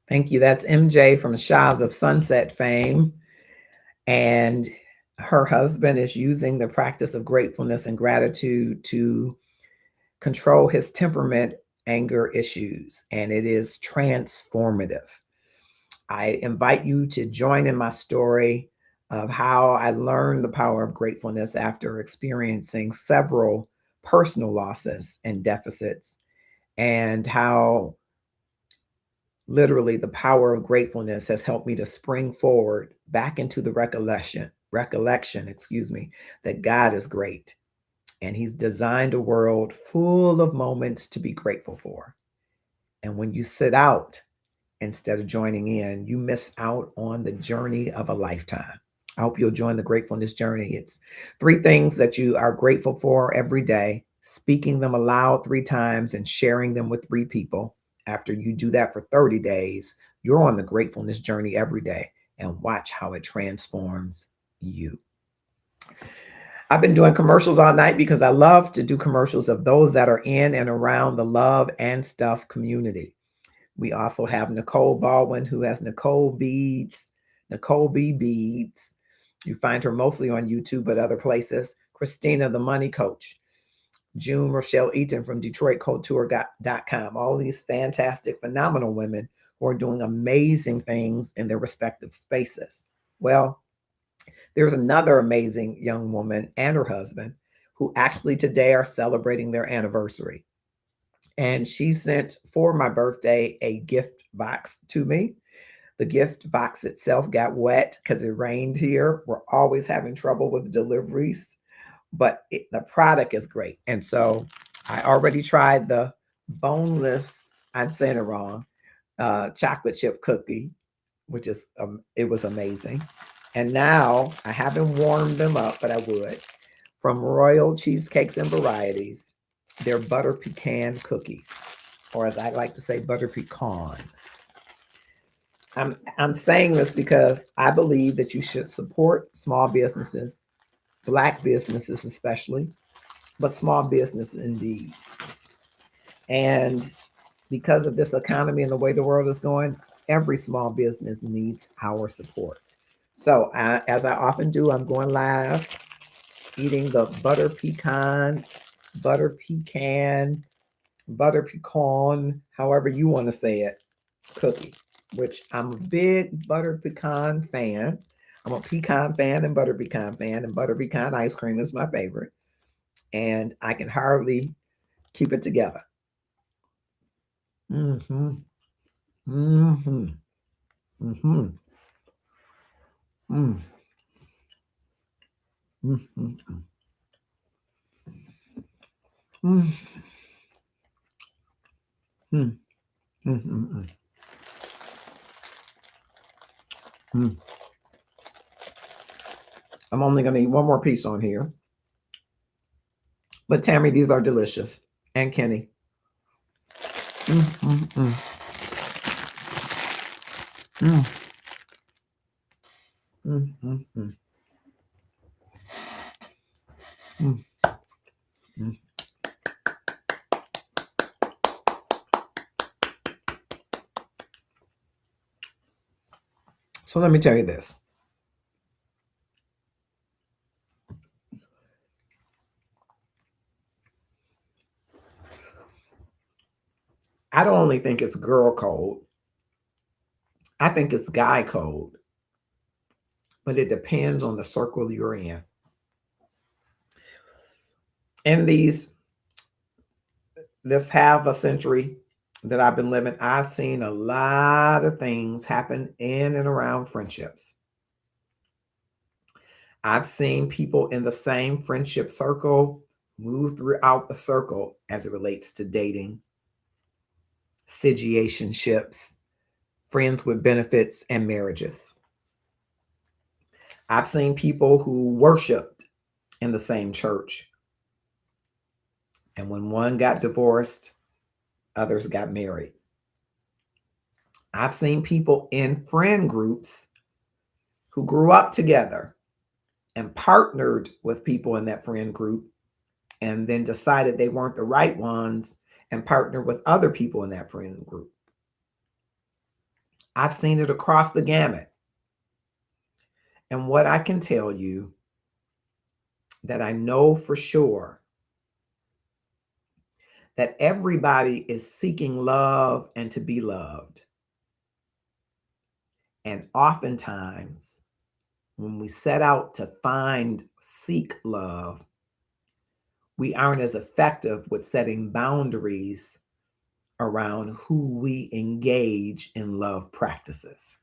[SPEAKER 2] Thank you. That's MJ from Shahs of Sunset fame. And her husband is using the practice of gratefulness and gratitude to control his temperament, anger issues, and it is transformative. I invite you to join in my story of how I learned the power of gratefulness after experiencing several personal losses and deficits, and how literally the power of gratefulness has helped me to spring forward back into the recollection, that God is great and he's designed a world full of moments to be grateful for. And when you sit out instead of joining in, you miss out on the journey of a lifetime. I hope you'll join the gratefulness journey. It's 3 things that you are grateful for every day, speaking them aloud 3 times and sharing them with 3 people. After you do that for 30 days, you're on the gratefulness journey every day, and watch how it transforms you. I've been doing commercials all night because I love to do commercials of those that are in and around the Love and Stuff community. We also have Nicole Baldwin, who has Nicole B. Beads. You find her mostly on YouTube, but other places. Christina, the Money Coach. June Rochelle Eaton from DetroitCouture.com. All these fantastic, phenomenal women who are doing amazing things in their respective spaces. Well, there's another amazing young woman and her husband who actually today are celebrating their anniversary. And she sent for my birthday a gift box to me. The gift box itself got wet because it rained here. We're always having trouble with deliveries, but the product is great. And so I already tried the boneless, I'm saying it wrong, chocolate chip cookie, which is, it was amazing. And now I haven't warmed them up, but I would. From Royal Cheesecakes and Varieties, they're butter pecan cookies, or as I like to say, butter pecan. I'm saying this because I believe that you should support small businesses, Black businesses especially, but small business indeed. And because of this economy and the way the world is going, every small business needs our support. So as I often do, I'm going live eating the butter pecan, however you want to say it, cookie, which I'm a big butter pecan fan. I'm a pecan fan and butter pecan fan, and butter pecan ice cream is my favorite. And I can hardly keep it together. Mm-hmm. Mm-hmm. Mm-hmm. Mm. Mm-hmm. Mm. Mm. Mm-hmm. Mm. I'm only going to eat one more piece on here. But Tammy, these are delicious. And Kenny. Mm, mm, mm. Mm. Mm, mm, mm. Mm, mm. So let me tell you this. I don't only think it's girl code. I think it's guy code but it depends on the circle you're in. In this half a century that I've been living, I've seen a lot of things happen in and around friendships. I've seen people in the same friendship circle move throughout the circle as it relates to dating, situationships, friends with benefits, and marriages. I've seen people who worshiped in the same church, and when one got divorced, others got married. I've seen people in friend groups who grew up together and partnered with people in that friend group and then decided they weren't the right ones and partnered with other people in that friend group. I've seen it across the gamut. And what I can tell you that I know for sure, that everybody is seeking love and to be loved. And oftentimes, when we set out to seek love, we aren't as effective with setting boundaries around who we engage in love practices.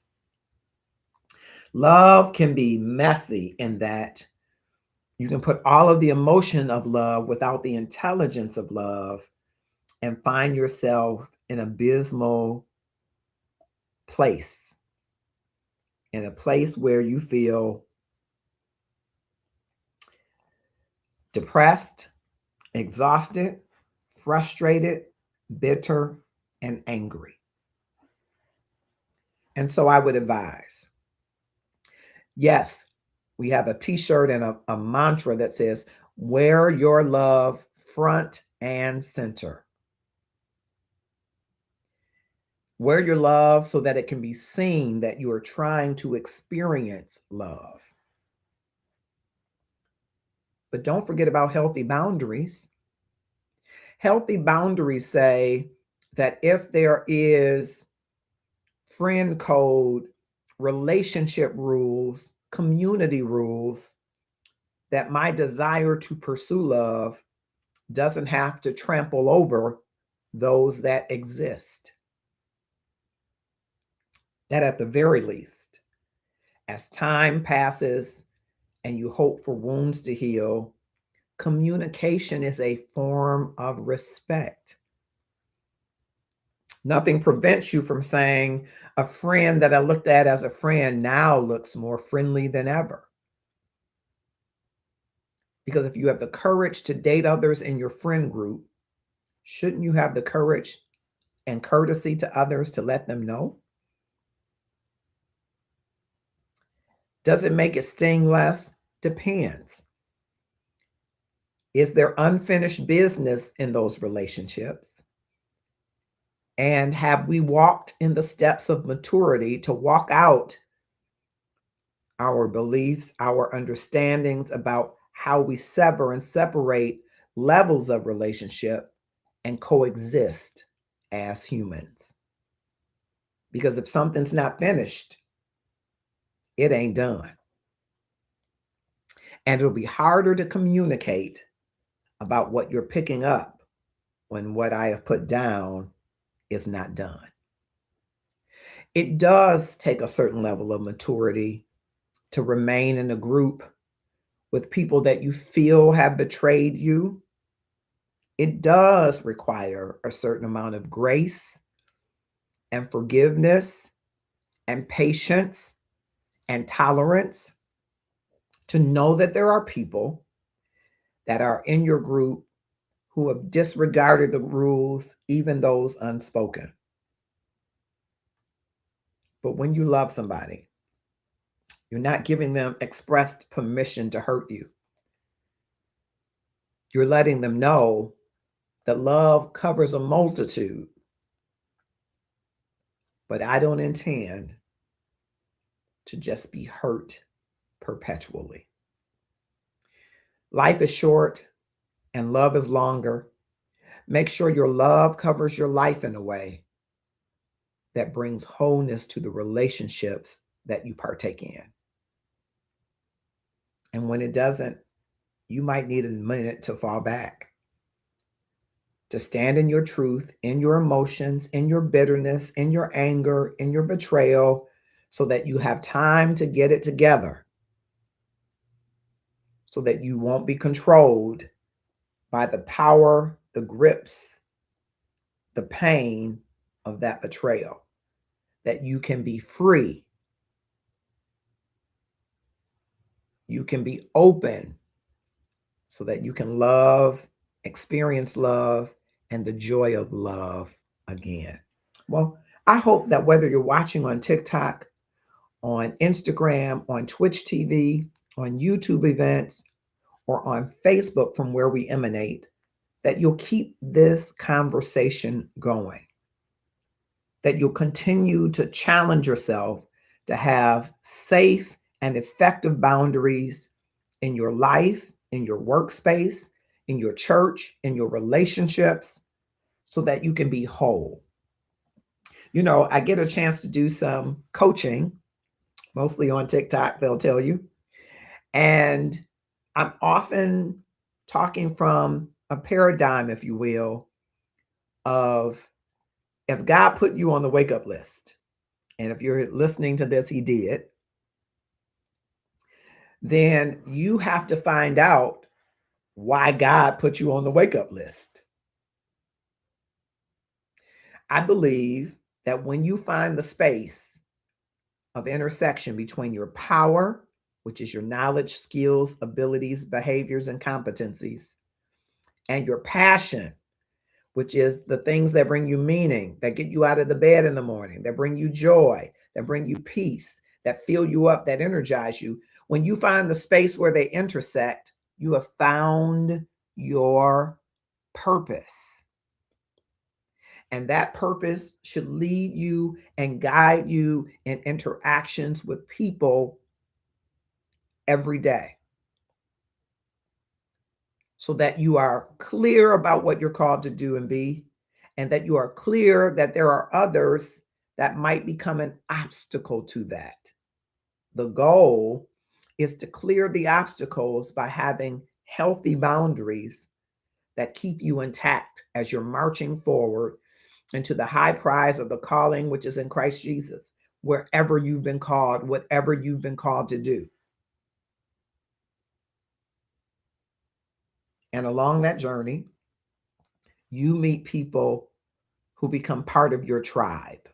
[SPEAKER 2] Love can be messy in that you can put all of the emotion of love without the intelligence of love and find yourself in an abysmal place, in a place where you feel depressed, exhausted, frustrated, bitter, and angry. And so I would advise, yes, we have a t-shirt and a mantra that says, wear your love front and center. Wear your love so that it can be seen that you are trying to experience love. But don't forget about healthy boundaries. Healthy boundaries say that if there is friend code, relationship rules, community rules, that my desire to pursue love doesn't have to trample over those that exist. That at the very least, as time passes and you hope for wounds to heal, communication is a form of respect. Nothing prevents you from saying, a friend that I looked at as a friend now looks more friendly than ever. Because if you have the courage to date others in your friend group, shouldn't you have the courage and courtesy to others to let them know? Does it make it sting less? Depends. Is there unfinished business in those relationships? And have we walked in the steps of maturity to walk out our beliefs, our understandings about how we sever and separate levels of relationship and coexist as humans? Because if something's not finished, it ain't done. And it'll be harder to communicate about what you're picking up when what I have put down is not done. It does take a certain level of maturity to remain in a group with people that you feel have betrayed you. It does require a certain amount of grace and forgiveness and patience and tolerance to know that there are people that are in your group who have disregarded the rules, even those unspoken. But when you love somebody, you're not giving them expressed permission to hurt you. You're letting them know that love covers a multitude, but I don't intend to just be hurt perpetually. Life is short and love is longer. Make sure your love covers your life in a way that brings wholeness to the relationships that you partake in. And when it doesn't, you might need a minute to fall back, to stand in your truth, in your emotions, in your bitterness, in your anger, in your betrayal, so that you have time to get it together, so that you won't be controlled by the power, the grips, the pain of that betrayal, that you can be free. You can be open so that you can love, experience love, and the joy of love again. Well, I hope that whether you're watching on TikTok, on Instagram, on Twitch TV, on YouTube events, or on Facebook from where we emanate, that you'll keep this conversation going, that you'll continue to challenge yourself to have safe and effective boundaries in your life, in your workspace, in your church, in your relationships, so that you can be whole. You know, I get a chance to do some coaching, mostly on TikTok, they'll tell you. And I'm often talking from a paradigm, if you will, of if God put you on the wake up list, and if you're listening to this, he did, then you have to find out why God put you on the wake up list. I believe that when you find the space of intersection between your power, which is your knowledge, skills, abilities, behaviors, and competencies, and your passion, which is the things that bring you meaning, that get you out of the bed in the morning, that bring you joy, that bring you peace, that fill you up, that energize you. When you find the space where they intersect, you have found your purpose. And that purpose should lead you and guide you in interactions with people every day, so that you are clear about what you're called to do and be, and that you are clear that there are others that might become an obstacle to that. The goal is to clear the obstacles by having healthy boundaries that keep you intact as you're marching forward into the high prize of the calling which is in Christ Jesus, wherever you've been called, whatever you've been called to do. And along that journey, you meet people who become part of your tribe.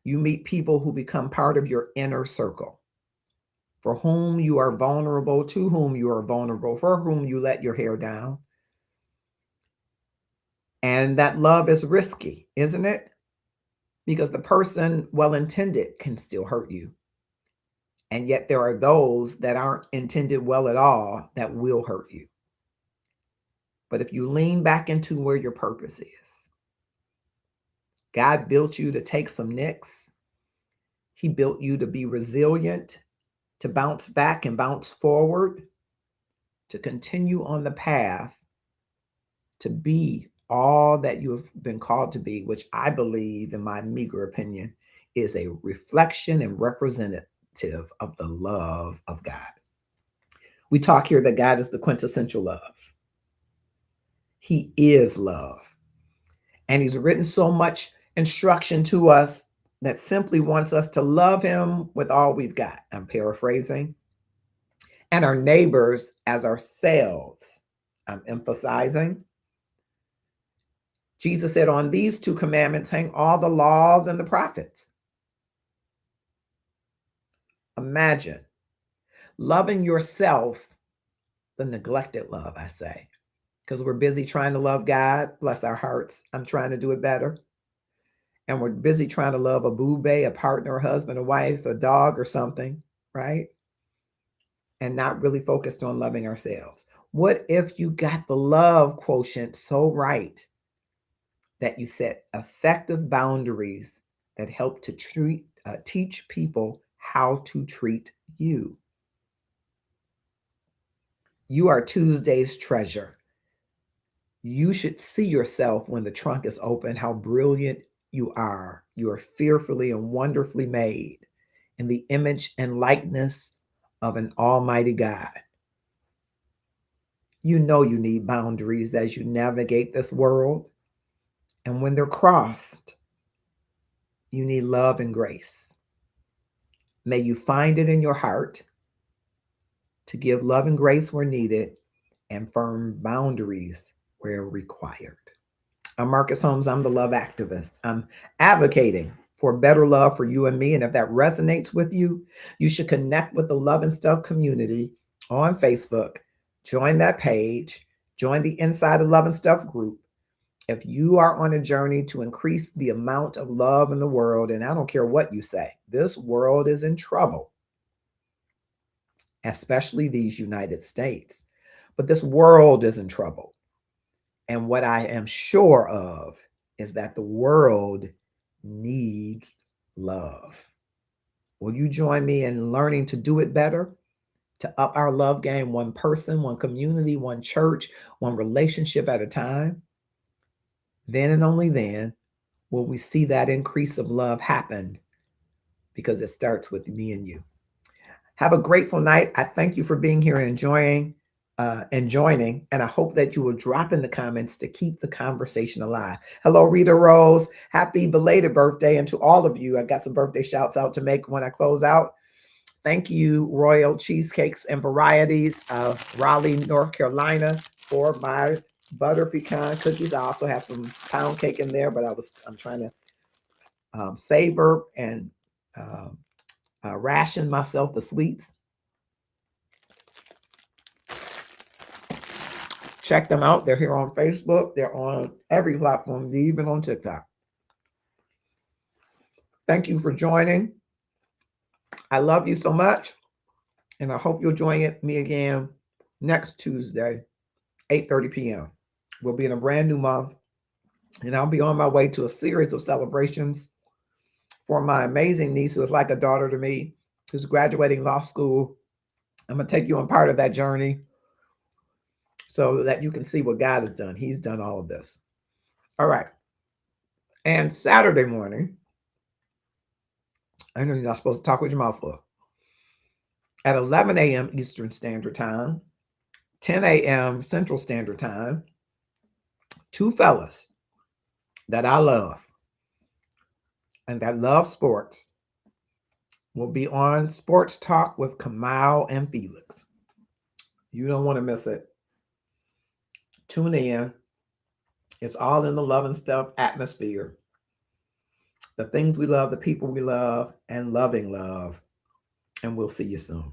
[SPEAKER 2] You meet people who become part of your inner circle, for whom you are vulnerable, to whom you are vulnerable, for whom you let your hair down. And that love is risky, isn't it? Because the person, well-intended, can still hurt you. And yet there are those that aren't intended well at all that will hurt you. But if you lean back into where your purpose is, God built you to take some nicks. He built you to be resilient, to bounce back and bounce forward, to continue on the path to be all that you have been called to be, which I believe, in my meager opinion, is a reflection and representative of the love of God. We talk here that God is the quintessential love. He is love. And he's written so much instruction to us that simply wants us to love him with all we've got. I'm paraphrasing. And our neighbors as ourselves. I'm emphasizing. Jesus said, on these two commandments hang all the laws and the prophets. Imagine loving yourself, the neglected love, I say, because we're busy trying to love God. Bless our hearts. I'm trying to do it better. And we're busy trying to love a boo bae, a partner, a husband, a wife, a dog, or something, right? And not really focused on loving ourselves. What if you got the love quotient so right that you set effective boundaries that help to teach people how to treat you? You are Tuesday's treasure. You should see yourself when the trunk is open, how brilliant you are. You are fearfully and wonderfully made in the image and likeness of an almighty God. You know you need boundaries as you navigate this world. And when they're crossed, you need love and grace. May you find it in your heart to give love and grace where needed and firm boundaries where required. I'm Marcus Holmes. I'm the love activist. I'm advocating for better love for you and me. And if that resonates with you, you should connect with the Love and Stuff community on Facebook. Join that page. Join the Inside of Love and Stuff group. If you are on a journey to increase the amount of love in the world, and I don't care what you say, this world is in trouble, especially these United States. But this world is in trouble. And what I am sure of is that the world needs love. Will you join me in learning to do it better? To up our love game, one person, one community, one church, one relationship at a time? Then and only then will we see that increase of love happen, because it starts with me and you. Have a grateful night. I thank you for being here and joining, and I hope that you will drop in the comments to keep the conversation alive. Hello, Rita Rose. Happy belated birthday. And to all of you, I got some birthday shouts out to make when I close out. Thank you, Royal Cheesecakes and Varieties of Raleigh, North Carolina, for my butter pecan cookies. I also have some pound cake in there, but I'm trying to savor and ration myself the sweets. Check them out. They're here on Facebook. They're on every platform, even on TikTok. Thank you for joining. I love you so much, and I hope you'll join me again next Tuesday, 8:30 p.m. We'll be in a brand new month, and I'll be on my way to a series of celebrations for my amazing niece, who is like a daughter to me, who's graduating law school. I'm going to take you on part of that journey so that you can see what God has done. He's done all of this. All right. And Saturday morning, I know you're not supposed to talk with your mouth full. At 11 a.m. Eastern Standard Time, 10 a.m. Central Standard Time, two fellas that I love and that love sports will be on Sports Talk with Kamal and Felix. You don't want to miss it. Tune in. It's all in the love and stuff atmosphere. The things we love, the people we love, and loving love. And we'll see you soon.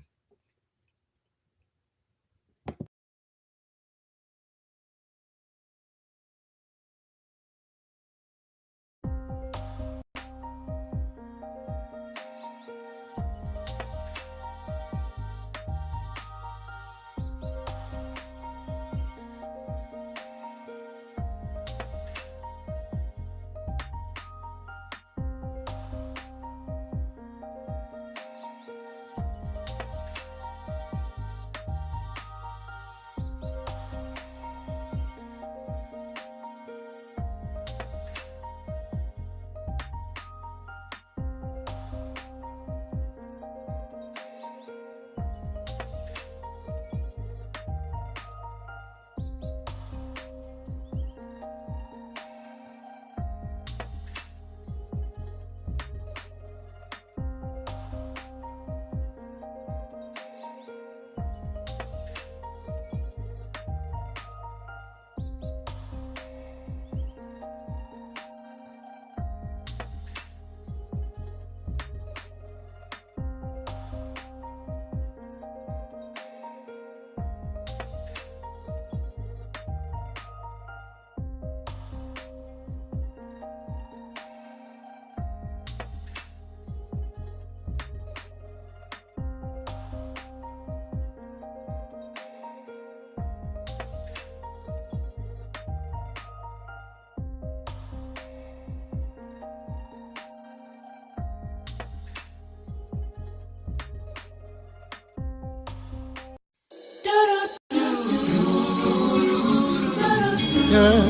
[SPEAKER 1] Yeah.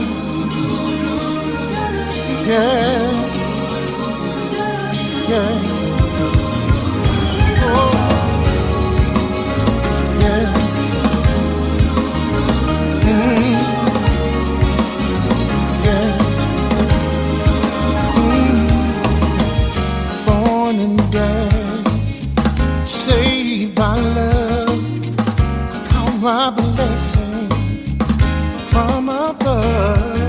[SPEAKER 1] Yeah. Yeah. Oh. a blessing from above.